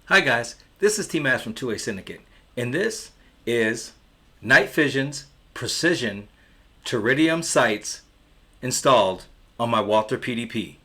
Hi guys, this is T-Mass from 2A Syndicate, and this is Night Fision's Precision Teridium sights installed on my Walther PDP.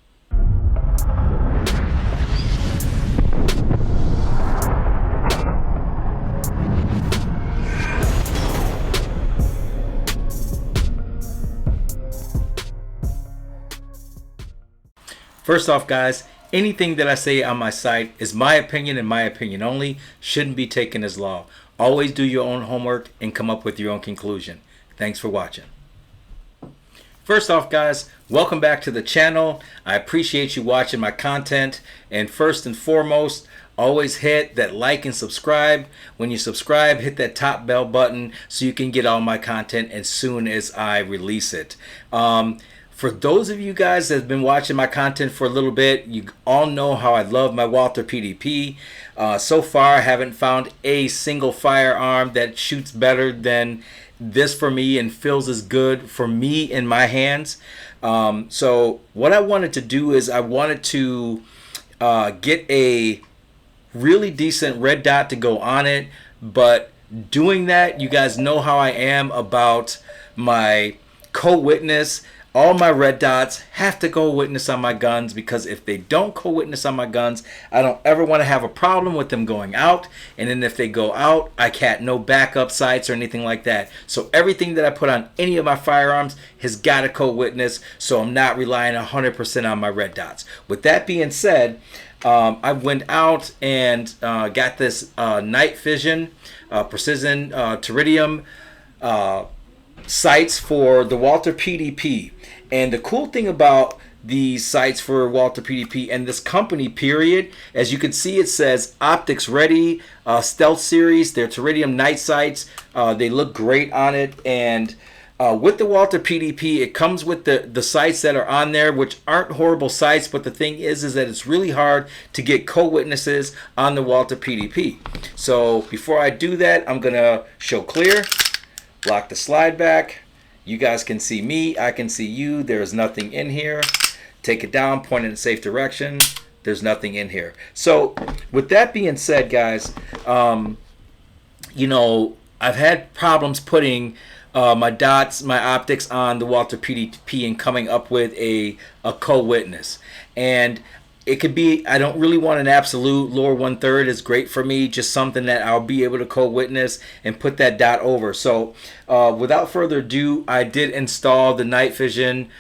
First off guys, anything that I say on my site is my opinion and my opinion only, shouldn't be taken as law. Always do your own homework and come up with your own conclusion. Thanks for watching. First off guys, welcome back to the channel. I appreciate you watching my content, and first and foremost, always hit that like and subscribe. When you subscribe, hit that top bell button so you can get all my content as soon as I release it. For those of you guys that have been watching my content for a little bit, you all know how I love my Walther PDP. So far, I haven't found a single firearm that shoots better than this for me and feels as good for me in my hands. So what I wanted to do is I wanted to get a really decent red dot to go on it. But doing that, you guys know how I am about my co-witness. All my red dots have to go witness on my guns, because if they don't co-witness on my guns, I don't ever want to have a problem with them going out. And then if they go out, I can't no backup sights or anything like that. So everything that I put on any of my firearms has got to co-witness, so I'm not relying 100% on my red dots. With that being said, I went out and got this Night Fision Precision Teridium sights for the Walther PDP. And the cool thing about these sights for Walther PDP and this company period, as you can see, it says Optics Ready Stealth Series. They're Teridium night sights. They look great on it. And with the Walther PDP, it comes with the sights that are on there, which aren't horrible sights, but the thing is that it's really hard to get co-witnesses on the Walther PDP. So before I do that, I'm gonna show clear, lock the slide back. You guys can see me, I can see you. There's nothing in here. Take it down, point in a safe direction. There's nothing in here. So with that being said, guys, you know, I've had problems putting my dots, my optics on the Walther PDP and coming up with a co-witness. And it could be, I don't really want an absolute. Lower 1/3 is great for me, just something that I'll be able to co-witness and put that dot over. So without further ado, I did install the Night Fision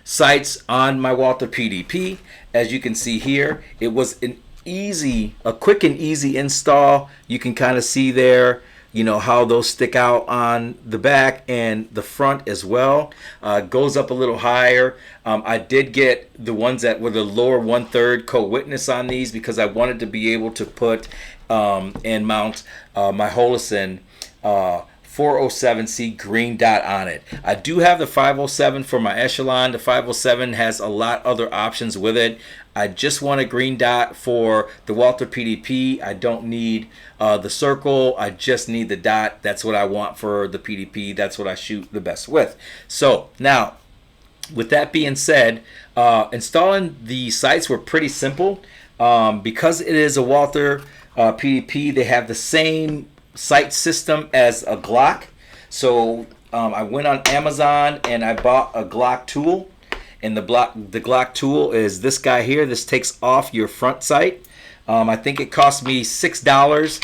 sights on my Walther PDP. As you can see here, it was a quick and easy install. You can kind of see there, you know, how those stick out on the back and the front as well. Goes up a little higher. I did get the ones that were the lower 1/3 co-witness on these, because I wanted to be able to put and mount my Holosun 407C green dot on it. I do have the 507 for my Echelon. The 507 has a lot other options with it. I just want a green dot for the Walther PDP. I don't need the circle. I just need the dot. That's what I want for the PDP. That's what I shoot the best with. So now, with that being said, installing the sights were pretty simple. Because it is a Walther PDP, they have the same sight system as a Glock. So I went on Amazon and I bought a Glock tool. And the Glock tool is this guy here. This takes off your front sight. I think it cost me $6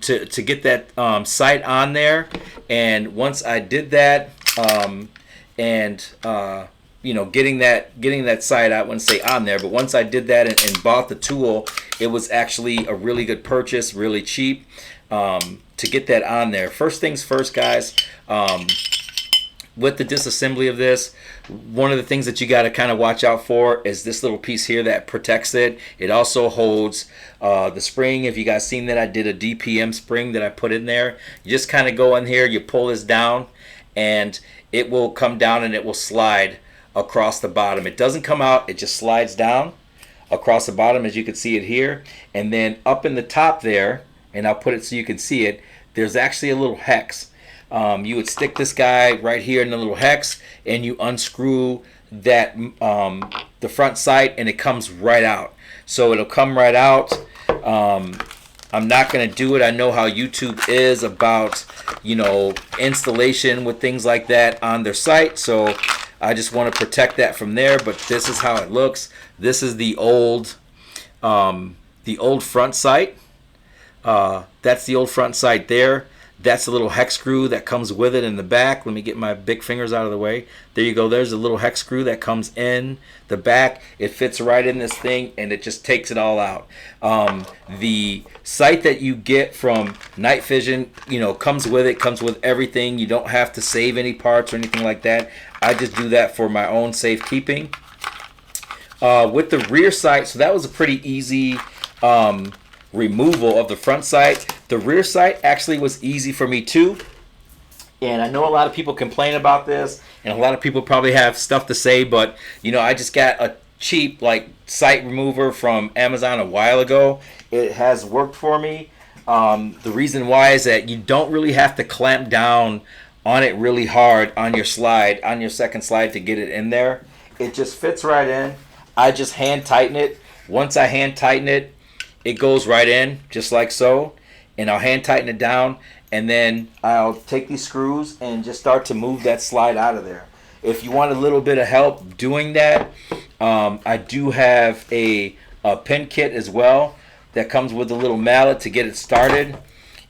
to get that sight on there. And once I did that, you know, getting that sight, I wouldn't say on there, but once I did that and bought the tool, it was actually a really good purchase, really cheap, to get that on there. First things first, guys. With the disassembly of this, one of the things that you got to kind of watch out for is this little piece here that protects it. It also holds the spring. If you guys seen that, I did a DPM spring that I put in there. You just kind of go in here, you pull this down, and it will come down and it will slide across the bottom. It doesn't come out, it just slides down across the bottom, as you can see it here. And then up in the top there, and I'll put it so you can see it, there's actually a little hex. You would stick this guy right here in the little hex, and you unscrew that the front sight, and it comes right out. So it'll come right out. I'm not going to do it. I know how YouTube is about, installation with things like that on their site. So I just want to protect that from there. But this is how it looks. This is the old front sight. That's the old front sight there. That's a little hex screw that comes with it in the back. Let me get my big fingers out of the way. There you go. There's a little hex screw that comes in the back. It fits right in this thing, and it just takes it all out. The sight that you get from Night Fision, comes with it. Comes with everything. You don't have to save any parts or anything like that. I just do that for my own safekeeping. With the rear sight, so that was a pretty easy removal of the front sight. The rear sight actually was easy for me too, and I know a lot of people complain about this, and a lot of people probably have stuff to say, but I just got a cheap sight remover from Amazon a while ago. It has worked for me. The reason why is that you don't really have to clamp down on it really hard on your second slide to get it in there. It just fits right in. I just hand tighten it. Once I hand tighten it, it goes right in just like so, and I'll hand tighten it down, and then I'll take these screws and just start to move that slide out of there. If you want a little bit of help doing that, I do have a pin kit as well that comes with a little mallet to get it started.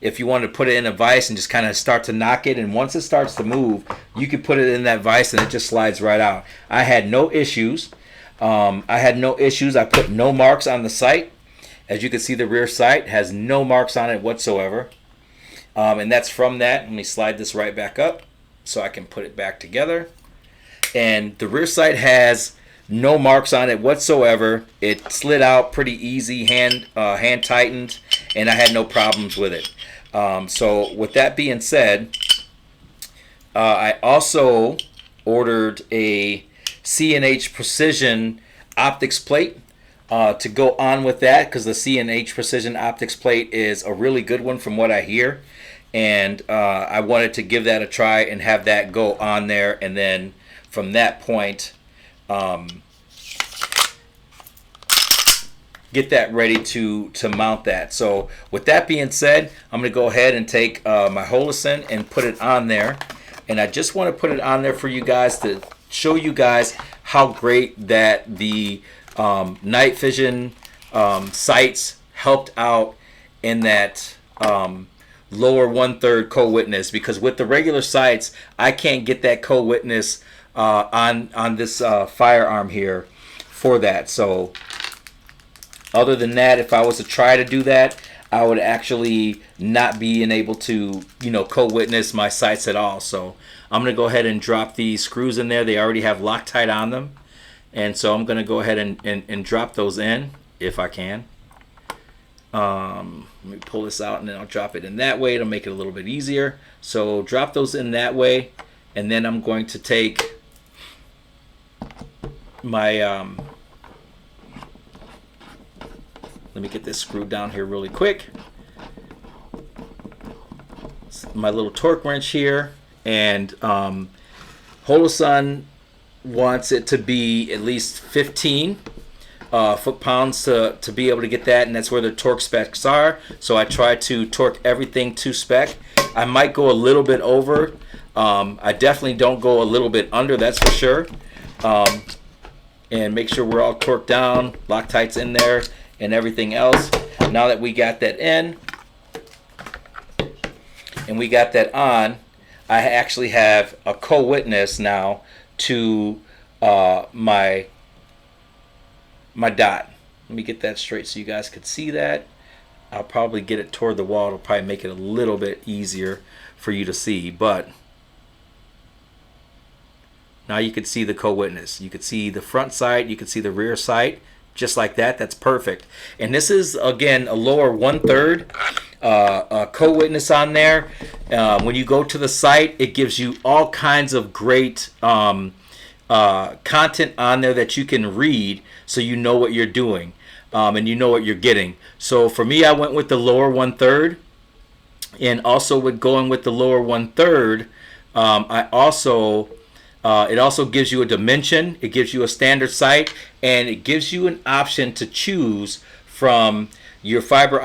If you want to put it in a vise and just kind of start to knock it, and once it starts to move, you can put it in that vise and it just slides right out. I had no issues. I put no marks on the sight. As you can see, the rear sight has no marks on it whatsoever. And that's from that. Let me slide this right back up so I can put it back together. And the rear sight has no marks on it whatsoever. It slid out pretty easy, hand tightened, and I had no problems with it. So with that being said, I also ordered a C&H Precision optics plate to go on with that, because the C&H Precision optics plate is a really good one from what I hear, and I wanted to give that a try and have that go on there, and then from that point get that ready to mount that. So with that being said, I'm going to go ahead and take my Holosun and put it on there, and I just want to put it on there for you guys to show you guys how great that the Night Fision sights helped out in that lower 1/3 co-witness, because with the regular sights I can't get that co-witness on this firearm here for that. So other than that, if I was to try to do that, I would actually not be able to co-witness my sights at all. So I'm going to go ahead and drop these screws in there. They already have Loctite on them. And so I'm going to go ahead and drop those in if I can. Let me pull this out, and then I'll drop it in that way. It'll make it a little bit easier. So drop those in that way. And then I'm going to take my... let me get this screwed down here really quick. My little torque wrench here. And Holosun wants it to be at least 15 foot-pounds to be able to get that, and that's where the torque specs are. So I try to torque everything to spec. I might go a little bit over. I definitely don't go a little bit under, that's for sure. And make sure we're all torqued down, Loctite's in there, and everything else. Now that we got that in and we got that on, I actually have a co-witness now to my dot. Let me get that straight so you guys could see that. I'll probably get it toward the wall. It'll probably make it a little bit easier for you to see, but now you can see the co-witness. You can see the front sight, you can see the rear sight, just like that. That's perfect. And this is, again, a lower 1/3 co-witness on there. When you go to the site, it gives you all kinds of great content on there that you can read, so you know what you're doing, and you know what you're getting. So for me, I went with the lower 1/3, and also with going with the lower 1/3, it also gives you a dimension, it gives you a standard sight, and it gives you an option to choose from your fiber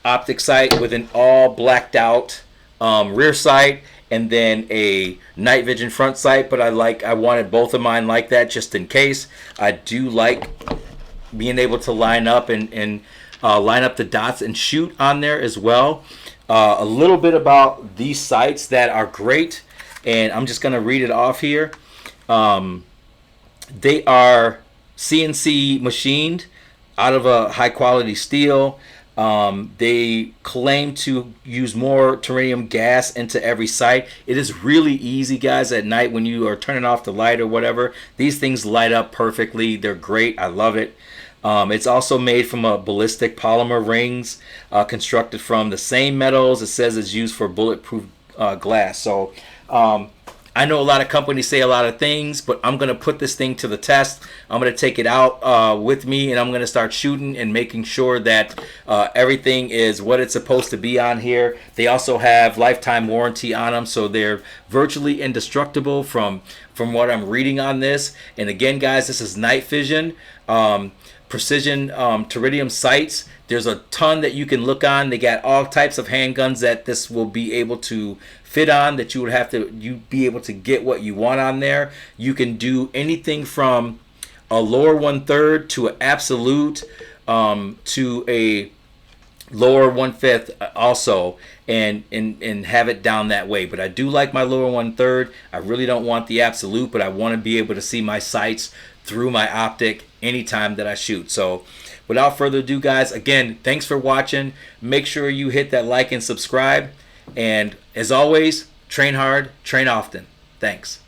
optic sight with an all blacked out rear sight, and then a night vision front sight. But I wanted both of mine like that just in case. I do like being able to line up and line up the dots and shoot on there as well. A little bit about these sights that are great, and I'm just going to read it off here. They are CNC machined out of a high quality steel. They claim to use more terrarium gas into every sight. It is really easy, guys, at night when you are turning off the light or whatever. These things light up perfectly. They're great. I love it. It's also made from a ballistic polymer rings constructed from the same metals. It says it's used for bulletproof glass. So I know a lot of companies say a lot of things, but I'm going to put this thing to the test. I'm going to take it out with me, and I'm going to start shooting and making sure that everything is what it's supposed to be on here. They also have lifetime warranty on them, so they're virtually indestructible from what I'm reading on this. And again, guys, this is night vision. Precision Teridium sights. There's a ton that you can look on. They got all types of handguns that this will be able to fit on, that you be able to get what you want on there. You can do anything from a lower 1/3 to an absolute to a lower 1/5 also, and have it down that way. But I do like my lower 1/3. I really don't want the absolute, but I want to be able to see my sights through my optic anytime that I shoot. So without further ado, guys, again, thanks for watching. Make sure you hit that like and subscribe. And as always, train hard, train often. Thanks.